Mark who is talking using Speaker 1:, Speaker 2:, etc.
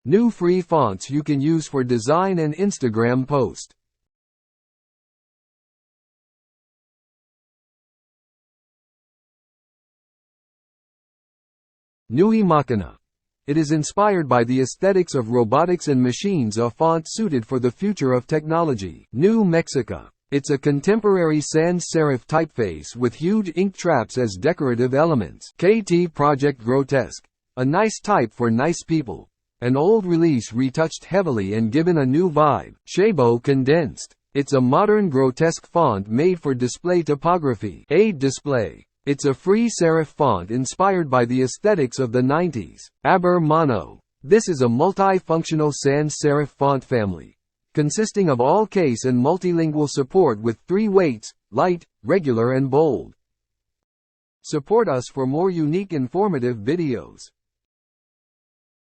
Speaker 1: New free fonts you can use for design and Instagram post. Nui Machina. It is inspired by the aesthetics of robotics and machines, a font suited for the future of technology. New Mexica. It's a contemporary sans serif typeface with huge ink traps as decorative elements. KT Project Grotesque. A nice type for nice people. An old release retouched heavily and given a new vibe. Shabo Condensed. It's a modern grotesque font made for display typography. Aid Display. It's a free serif font inspired by the aesthetics of the 90s. Aber Mono. This is a multi-functional sans serif font family, consisting of all case and multilingual support with 3 weights: light, regular and bold. Support us for more unique informative videos.